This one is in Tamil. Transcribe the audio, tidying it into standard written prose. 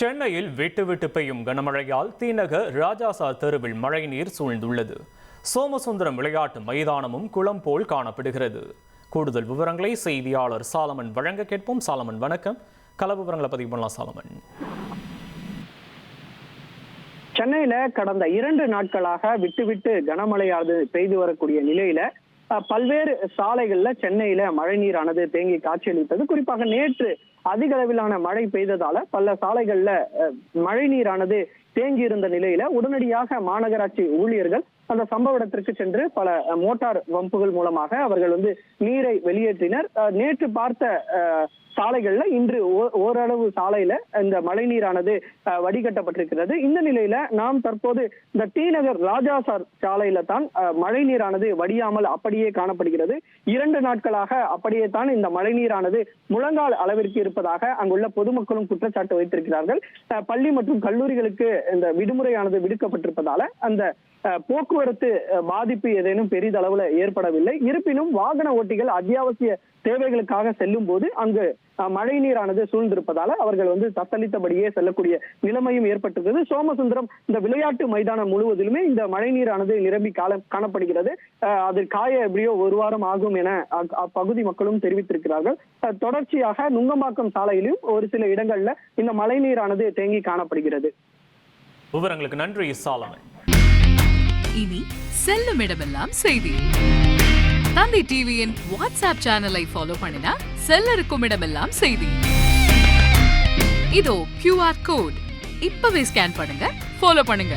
சென்னையில் விட்டு விட்டு பெய்யும் கனமழையால் தீநகர் ராஜாசார் தெருவில் மழைநீர் சூழ்ந்துள்ளது. சோமசுந்தரம் விளையாட்டு மைதானமும் குளம் போல் காணப்படுகிறது. கூடுதல் விவரங்களை செய்தியாளர் சாலமன் வழங்க கேட்போம். சாலமன் வணக்கம். கள விவரங்களை பதிவு பண்ணலாம் சாலமன். சென்னையில கடந்த 2 நாட்களாக விட்டு கனமழையானது பெய்து வரக்கூடிய நிலையில பல்வேறு சாலைகள்ல சென்னையில மழைநீரானது தேங்கி காட்சியளித்தது. குறிப்பாக நேற்று அதிக அளவிலான மழை பெய்ததால பல சாலைகள்ல மழைநீரானது தேங்கி இருந்த நிலையில உடனடியாக மாநகராட்சி ஊழியர்கள் அந்த சம்பவ இடத்திற்கு சென்று பல மோட்டார் பம்புகள் மூலமாக அவர்கள் நீரை வெளியேற்றினர். நேற்று பார்த்த சாலைகள்ல இன்று ஓரளவு சாலையில இந்த மழைநீரானது வடிகட்டப்பட்டிருக்கிறது. இந்த நிலையில நாம் தற்போது இந்த டிநகர் ராஜாசார் சாலையில தான் மழைநீரானது வடியாமல் அப்படியே காணப்படுகிறது. 2 நாட்களாக அப்படியே தான் இந்த மழைநீரானது முழங்கால் அளவிற்கு இருப்பதாக அங்குள்ள பொதுமக்களும் குற்றச்சாட்டு வைத்திருக்கிறார்கள். பள்ளி மற்றும் கல்லூரிகளுக்கு இந்த விடுமுறையானது விடுக்கப்பட்டிருப்பதால அந்த போக்குவரத்து பாதிப்பு ஏதேனும் பெரிதளவுல ஏற்படவில்லை. இருப்பினும் வாகன ஓட்டிகள் அத்தியாவசிய தேவைகளுக்காக செல்லும் போது அங்கு மழை நீரானது சூழ்ந்திருப்பதால அவர்கள் தத்தளித்தபடியே செல்லக்கூடிய நிலைமையும் ஏற்பட்டிருக்கிறது. சோமசுந்தரம் இந்த விளையாட்டு மைதானம் முழுவதிலுமே இந்த மழை நீரானது நிரம்பி காணப்படுகிறது. அது காய எப்படியோ 1 வாரம் ஆகும் என அப்பகுதி மக்களும் தெரிவித்திருக்கிறார்கள். தொடர்ச்சியாக நுங்கம்பாக்கம் சாலையிலும் ஒரு சில இடங்கள்ல இந்த மழை நீரானது தேங்கி காணப்படுகிறது. விவரங்களுக்கு நன்றி சாலமன். இனி செல்லும் இடமெல்லாம் செய்தி. தந்தை டிவியின் வாட்ஸ்அப் சேனலை ஃபாலோ பண்ணினா செல்ல இருக்கும் இடமெல்லாம் செய்தி. இதோ QR கோட் இப்பவே ஸ்கேன் பண்ணுங்க, ஃபாலோ பண்ணுங்க.